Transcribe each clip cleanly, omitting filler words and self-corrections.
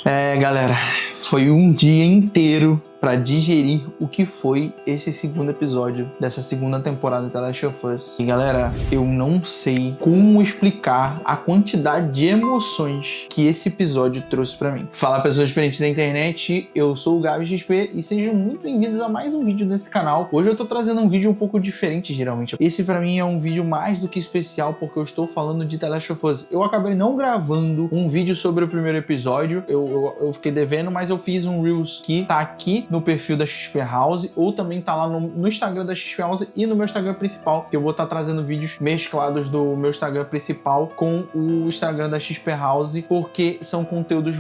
Galera, foi um dia inteiro pra digerir o que foi esse segundo episódio dessa segunda temporada de The Last of Us. E galera, eu não sei como explicar a quantidade de emoções que esse episódio trouxe pra mim. Fala pessoas diferentes da internet, eu sou o Gabi XP e sejam muito bem-vindos a mais um vídeo desse canal. Hoje eu tô trazendo um vídeo um pouco diferente geralmente. Esse pra mim é um vídeo mais do que especial porque eu estou falando de The Last of Us. Eu acabei não gravando um vídeo sobre o primeiro episódio, eu fiquei devendo, mas eu fiz um Reels que tá aqui no perfil da XP House, ou também tá lá no Instagram da XP House e no meu Instagram principal, que eu vou estar trazendo vídeos mesclados do meu Instagram principal com o Instagram da XP House, porque são conteúdos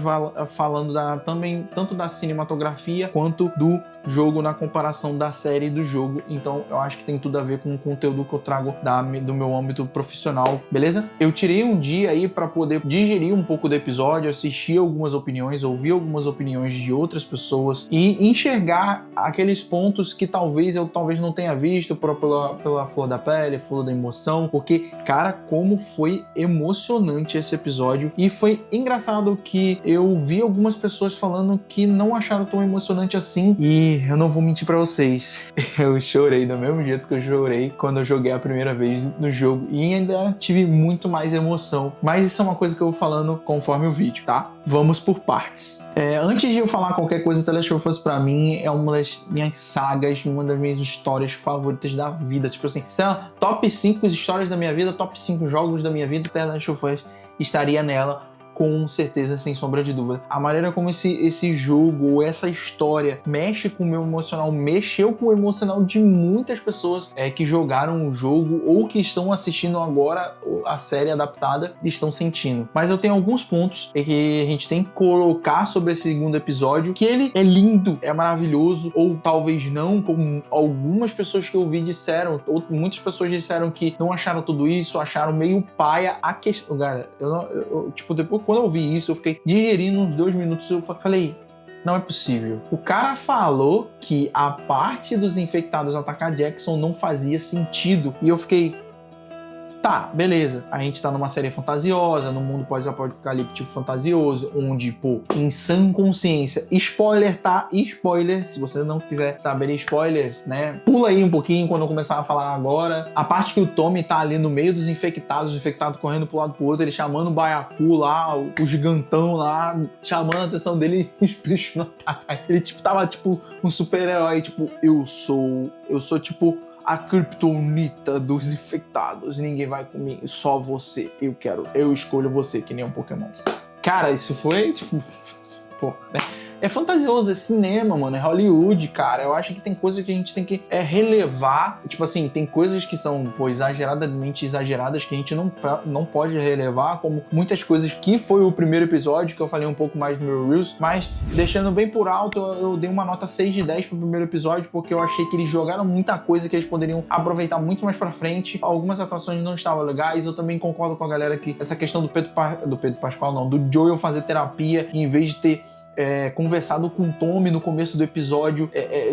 falando também tanto da cinematografia quanto do jogo na comparação da série e do jogo. Então eu acho que tem tudo a ver com o conteúdo que eu trago do meu âmbito profissional, beleza? Eu tirei um dia aí para poder digerir um pouco do episódio, assistir algumas opiniões, ouvir algumas opiniões de outras pessoas e enxergar aqueles pontos que talvez eu não tenha visto pela flor da pele, flor da emoção, porque, cara, como foi emocionante esse episódio. E foi engraçado que eu vi algumas pessoas falando que não acharam tão emocionante assim, e eu não vou mentir pra vocês, eu chorei do mesmo jeito que eu chorei quando eu joguei a primeira vez no jogo, e ainda tive muito mais emoção, mas isso é uma coisa que eu vou falando conforme o vídeo, tá? Vamos por partes. Antes de eu falar qualquer coisa, The Last of Us pra mim é uma das minhas sagas, uma das minhas histórias favoritas da vida. Tipo assim, se é top 5 histórias da minha vida, top 5 jogos da minha vida, The Last of Us estaria nela, com certeza, sem sombra de dúvida. A maneira como esse jogo ou essa história mexe com o meu emocional, mexeu com o emocional de muitas pessoas que jogaram o jogo ou que estão assistindo agora a série adaptada e estão sentindo. Mas eu tenho alguns pontos que a gente tem que colocar sobre esse segundo episódio, que ele é lindo, é maravilhoso, ou talvez não, como algumas pessoas que eu vi disseram, ou muitas pessoas disseram que não acharam tudo isso, acharam meio paia a questão. Cara, tipo, depois quando eu vi isso, eu fiquei digerindo uns 2 minutos, eu falei, não é possível. O cara falou que a parte dos infectados atacar Jackson não fazia sentido, e eu fiquei, tá, beleza. A gente tá numa série fantasiosa, num mundo pós-apocalíptico fantasioso, onde, pô, em sã consciência, spoiler, tá? Spoiler, se você não quiser saber spoilers, né? Pula aí um pouquinho quando eu começar a falar agora. A parte que o Tommy tá ali no meio dos infectados, os infectados correndo pro lado pro outro, ele chamando o Baiacu lá, o gigantão lá, chamando a atenção dele e os bichos não atacam. Ele, tava, um super-herói, eu sou, tipo, a criptonita dos infectados, ninguém vai comigo, só você, eu escolho você, que nem um Pokémon. Cara, isso foi, pô, né? É fantasioso, é cinema, mano, é Hollywood, cara. Eu acho que tem coisas que a gente tem que relevar. Tipo assim, tem coisas que são, pô, exageradamente exageradas que a gente não pode relevar, como muitas coisas que foi o primeiro episódio, que eu falei um pouco mais no meu Reels, mas deixando bem por alto, eu dei uma nota 6 de 10 pro primeiro episódio, porque eu achei que eles jogaram muita coisa que eles poderiam aproveitar muito mais pra frente. Algumas atuações não estavam legais. Eu também concordo com a galera que essa questão do Pedro Pascal, não, do Joel fazer terapia, em vez de ter conversado com o Tommy no começo do episódio,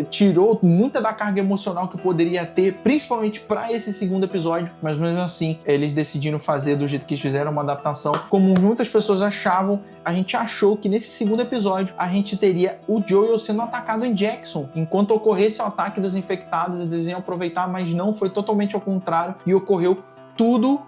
tirou muita da carga emocional que poderia ter, principalmente para esse segundo episódio, mas mesmo assim eles decidiram fazer do jeito que eles fizeram, uma adaptação como muitas pessoas achavam. A gente achou que nesse segundo episódio a gente teria o Joel sendo atacado em Jackson enquanto ocorresse o ataque dos infectados, eles iam aproveitar, mas não, foi totalmente ao contrário e ocorreu tudo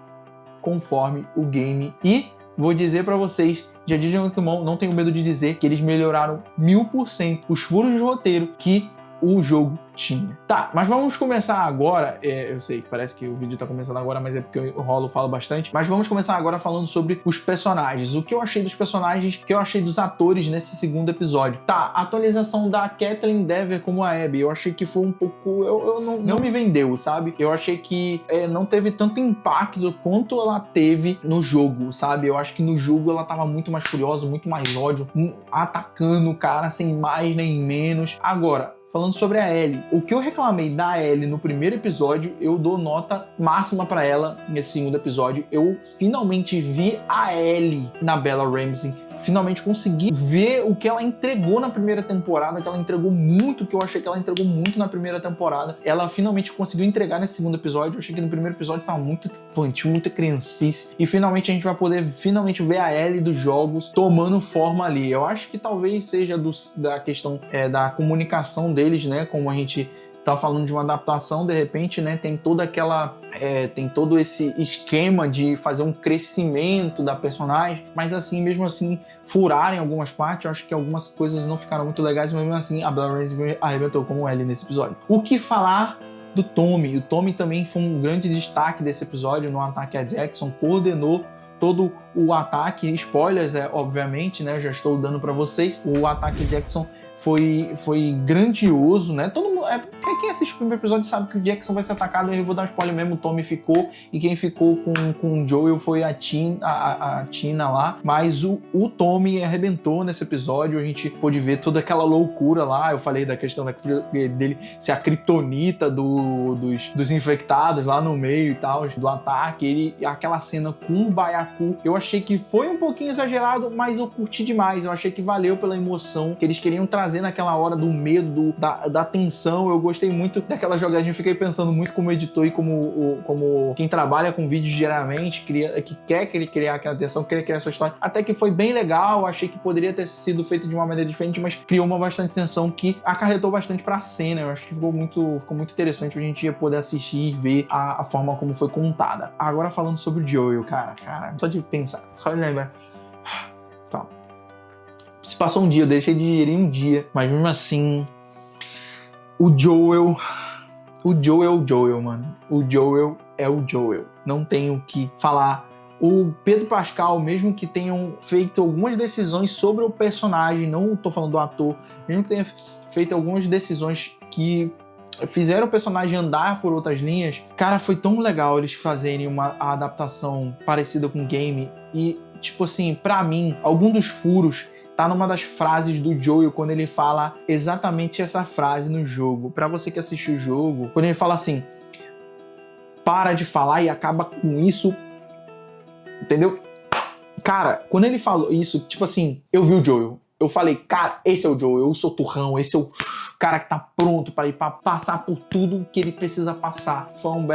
conforme o game. E vou dizer pra vocês, já disse de antemão, não tenho medo de dizer que eles melhoraram 1000% os furos de roteiro que o jogo tinha. Tá, mas vamos começar agora, eu sei, parece que o vídeo tá começando agora, mas é porque eu falo bastante, mas vamos começar agora falando sobre os personagens. O que eu achei dos personagens, o que eu achei dos atores nesse segundo episódio. Tá, a atualização da Kathleen Dever como a Abby, eu achei que foi um pouco, não me vendeu, sabe? Eu achei que não teve tanto impacto quanto ela teve no jogo, sabe? Eu acho que no jogo ela tava muito mais furiosa, muito mais ódio, atacando o cara sem mais nem menos. Agora, falando sobre a Ellie, o que eu reclamei da Ellie no primeiro episódio, eu dou nota máxima pra ela nesse segundo episódio. Eu finalmente vi a Ellie na Bella Ramsey. finalmente conseguir ver o que ela entregou na primeira temporada, que ela entregou muito, que eu achei que ela entregou muito na primeira temporada. Ela finalmente conseguiu entregar nesse segundo episódio. Eu achei que no primeiro episódio tava muito infantil, muita criancice. E finalmente a gente vai poder ver a Ellie dos jogos tomando forma ali. Eu acho que talvez seja da questão da comunicação deles, né? Como a gente tá falando de uma adaptação, de repente, né, tem toda aquela tem todo esse esquema de fazer um crescimento da personagem, mas assim, mesmo assim, furarem algumas partes. Eu acho que algumas coisas não ficaram muito legais, mas mesmo assim, a Bella Ramsey arrebentou como Ellie nesse episódio. O que falar do Tommy? O Tommy também foi um grande destaque desse episódio no ataque a Jackson, coordenou todo o ataque, spoilers, obviamente, né, eu já estou dando para vocês, o ataque Jackson foi grandioso, né, todo mundo, quem assiste o primeiro episódio sabe que o Jackson vai ser atacado. Eu vou dar um spoiler mesmo, o Tommy ficou, e quem ficou com o Joel foi a Tina lá, mas o Tommy arrebentou nesse episódio. A gente pôde ver toda aquela loucura lá. Eu falei da questão dele ser a criptonita dos infectados lá no meio e tal, do ataque, aquela cena com o Byaku, eu achei que foi um pouquinho exagerado, mas eu curti demais. Eu achei que valeu pela emoção que eles queriam trazer naquela hora, do medo, da tensão. Eu gostei muito daquela jogadinha. Eu fiquei pensando muito como editor e como quem trabalha com vídeos diariamente, que quer criar aquela tensão, quer criar essa história. Até que foi bem legal. Achei que poderia ter sido feito de uma maneira diferente, mas criou uma bastante tensão que acarretou bastante pra cena. Eu acho que ficou muito interessante pra gente poder assistir e ver a forma como foi contada. Agora falando sobre o Joel, cara, só de pensar, só de lembrar. Tá. Se passou um dia, eu deixei de digerir um dia, mas mesmo assim, o Joel, mano. O Joel é o Joel. Não tenho o que falar. O Pedro Pascal, mesmo que tenham feito algumas decisões sobre o personagem, não tô falando do ator, mesmo que tenha feito algumas decisões que fizeram o personagem andar por outras linhas, cara, foi tão legal eles fazerem uma adaptação parecida com o game. E, tipo assim, pra mim, algum dos furos tá numa das frases do Joel, quando ele fala exatamente essa frase no jogo. Pra você que assistiu o jogo, quando ele fala assim, para de falar e acaba com isso, entendeu? Cara, quando ele falou isso, tipo assim, eu vi o Joel. Eu falei, cara, esse é o Joel, eu sou turrão, esse é o cara que tá pronto para ir para passar por tudo que ele precisa passar. Foi um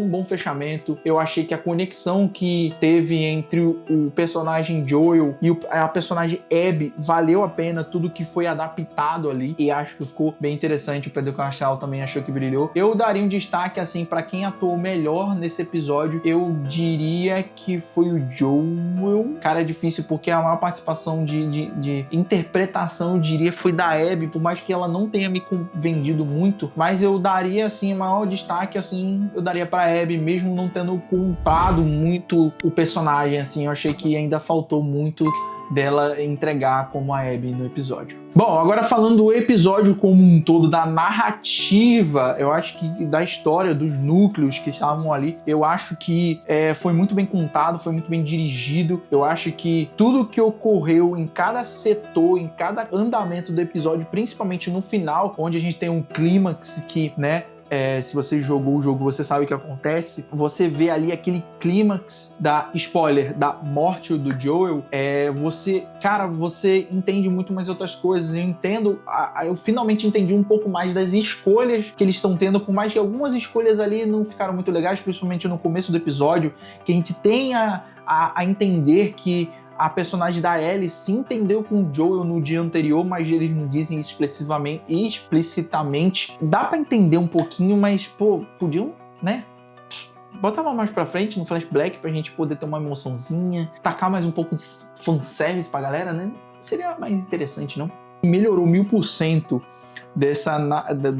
bom fechamento. Eu achei que a conexão que teve entre o personagem Joel e a personagem Abby valeu a pena, tudo que foi adaptado ali, e acho que ficou bem interessante. O Pedro Pascal também achou que brilhou. Eu daria um destaque, assim, para quem atuou melhor nesse episódio, eu diria que foi o Joel. Cara, é difícil porque a maior participação de interpretação, eu diria, foi da Abby, por mais que ela não tenha me vendido muito, mas eu daria, assim, o maior destaque, assim, eu daria pra Abby, mesmo não tendo comprado muito o personagem, assim. Eu achei que ainda faltou muito dela entregar como a Abby no episódio. Bom, agora falando do episódio como um todo, da narrativa, eu acho que da história, dos núcleos que estavam ali, eu acho que foi muito bem contado, foi muito bem dirigido. Eu acho que tudo que ocorreu em cada setor, em cada andamento do episódio, principalmente no final, onde a gente tem um clímax que, né, se você jogou o jogo, você sabe o que acontece. Você vê ali aquele clímax da morte do Joel. Você entende muito mais outras coisas. Eu finalmente entendi um pouco mais das escolhas que eles estão tendo, por mais que algumas escolhas ali não ficaram muito legais, principalmente no começo do episódio, que a gente tem a entender que a personagem da Ellie se entendeu com o Joel no dia anterior, mas eles não dizem explicitamente. Dá pra entender um pouquinho, mas, podiam, né? Botava mais pra frente no flashback pra gente poder ter uma emoçãozinha, tacar mais um pouco de fanservice pra galera, né? Seria mais interessante, não? Melhorou 1000%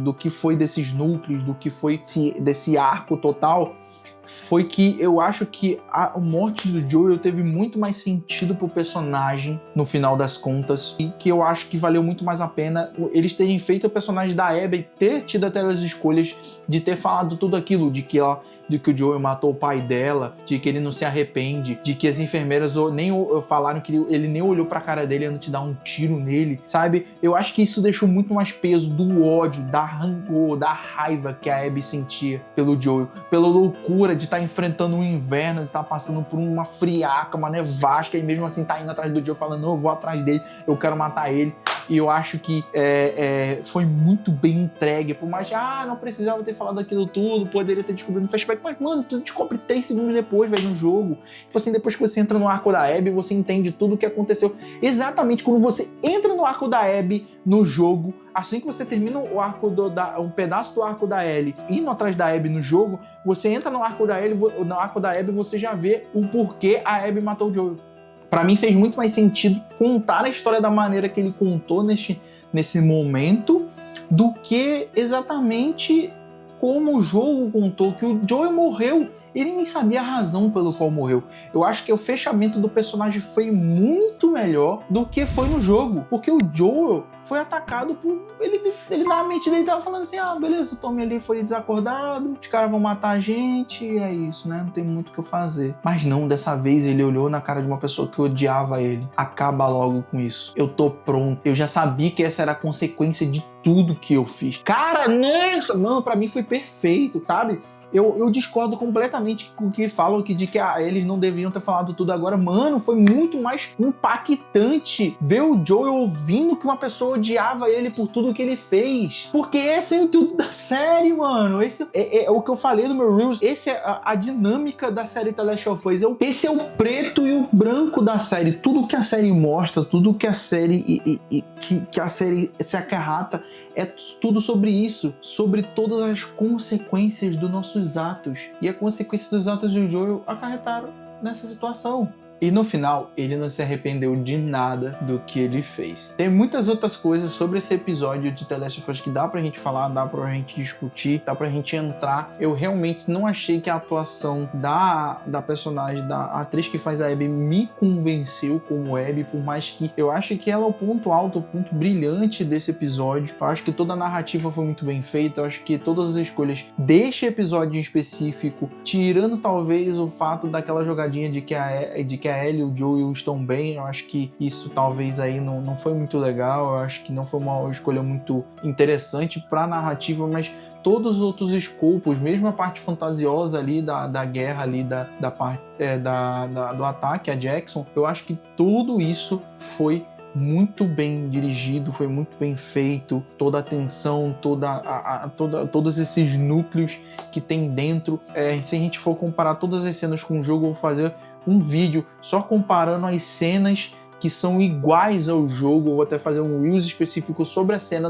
do que foi desses núcleos, do que foi desse arco total. Foi que eu acho que a morte do Joel teve muito mais sentido pro personagem no final das contas, e que eu acho que valeu muito mais a pena eles terem feito o personagem da Abby ter tido aquelas escolhas de ter falado tudo aquilo, de de que o Joel matou o pai dela, de que ele não se arrepende, de que as enfermeiras nem falaram que ele nem olhou pra cara dele antes de dar um tiro nele, sabe? Eu acho que isso deixou muito mais peso do ódio, da rancor, da raiva que a Abby sentia pelo Joel, pela loucura de estar enfrentando um inverno, de estar passando por uma friaca, uma nevasca, e mesmo assim tá indo atrás do Joel falando, não, eu vou atrás dele, eu quero matar ele. E eu acho que foi muito bem entregue. Por mais que, não precisava ter falado aquilo tudo, poderia ter descobrido no flashback. Mas, mano, tu descobre 3 segundos depois, velho, no jogo. Tipo assim, depois que você entra no arco da Abby, você entende tudo o que aconteceu. Exatamente quando você entra no arco da Abby no jogo, assim que você termina o arco um pedaço do arco da Ellie indo atrás da Abby no jogo, você entra no arco da Ellie, no arco da Abby você já vê o porquê a Abby matou o Joel. Pra mim fez muito mais sentido contar a história da maneira que ele contou nesse momento do que exatamente como o jogo contou, que o Joel morreu. Ele nem sabia a razão pelo qual morreu. Eu acho que o fechamento do personagem foi muito melhor do que foi no jogo. Porque o Joel foi atacado por... Ele na mente dele tava falando assim, beleza, o Tommy ali foi desacordado, os caras vão matar a gente, e é isso, né? Não tem muito o que eu fazer. Mas não, dessa vez ele olhou na cara de uma pessoa que odiava ele. Acaba logo com isso. Eu tô pronto. Eu já sabia que essa era a consequência de tudo que eu fiz. Cara, nossa, mano, pra mim foi perfeito, sabe? Eu discordo completamente com o que falam de que eles não deveriam ter falado tudo agora. Mano, foi muito mais impactante ver o Joel ouvindo que uma pessoa odiava ele por tudo que ele fez. Porque esse é o tudo da série, mano. Esse é o que eu falei no meu Reels. Esse é a dinâmica da série The Last of Us. Esse é o preto e o branco da série. Tudo que a série mostra, tudo que a série que a série se acarrata é tudo sobre isso, sobre todas as consequências dos nossos atos. E a consequência dos atos do Joel acarretaram nessa situação. E no final, ele não se arrependeu de nada do que ele fez. Tem muitas outras coisas sobre esse episódio de The Last of Us que dá pra gente falar, dá pra gente discutir, dá pra gente entrar. Eu realmente não achei que a atuação da personagem, da atriz que faz a Abby, me convenceu como Abby, por mais que eu acho que ela é o ponto alto, o ponto brilhante desse episódio. Eu acho que toda a narrativa foi muito bem feita, eu acho que todas as escolhas deste episódio em específico, tirando talvez o fato daquela jogadinha de que a Ellie e o Joel estão bem, eu acho que isso talvez aí não foi muito legal, eu acho que não foi uma escolha muito interessante pra narrativa, mas todos os outros escopos, mesmo a parte fantasiosa ali da guerra ali, da parte do ataque a Jackson, eu acho que tudo isso foi muito bem dirigido, foi muito bem feito, toda a tensão, todos esses núcleos que tem dentro. Se a gente for comparar todas as cenas com o jogo, eu vou fazer um vídeo só comparando as cenas que são iguais ao jogo. Eu vou até fazer um Reels específico sobre a cena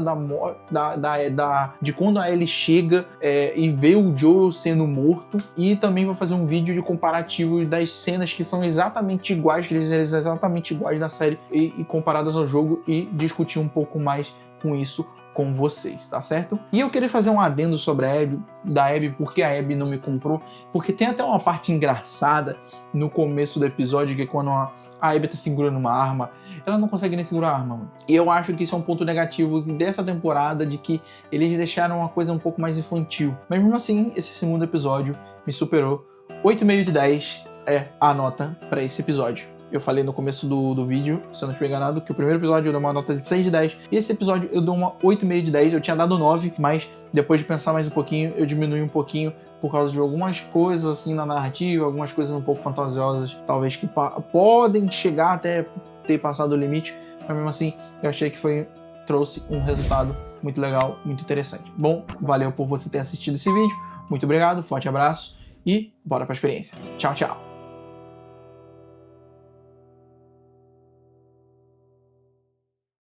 de quando a Ellie chega e vê o Joel sendo morto, e também vou fazer um vídeo de comparativo das cenas que são exatamente iguais, exatamente iguais na série e comparadas ao jogo, e discutir um pouco mais com isso com vocês, tá certo? E eu queria fazer um adendo sobre a Abby, porque a Abby não me comprou, porque tem até uma parte engraçada no começo do episódio, que é quando a Abby tá segurando uma arma, ela não consegue nem segurar a arma, mano. E eu acho que isso é um ponto negativo dessa temporada, de que eles deixaram uma coisa um pouco mais infantil. Mas mesmo assim, esse segundo episódio me superou. 8,5 de 10 é a nota pra esse episódio. Eu falei no começo do vídeo, se eu não estiver enganado, que o primeiro episódio eu dou uma nota de 6 de 10. E esse episódio eu dou uma 8,5 de 10. Eu tinha dado 9, mas depois de pensar mais um pouquinho, eu diminui um pouquinho por causa de algumas coisas assim na narrativa, algumas coisas um pouco fantasiosas, talvez que podem chegar até ter passado o limite. Mas mesmo assim, eu achei que trouxe um resultado muito legal, muito interessante. Bom, valeu por você ter assistido esse vídeo. Muito obrigado, forte abraço e bora pra experiência. Tchau, tchau.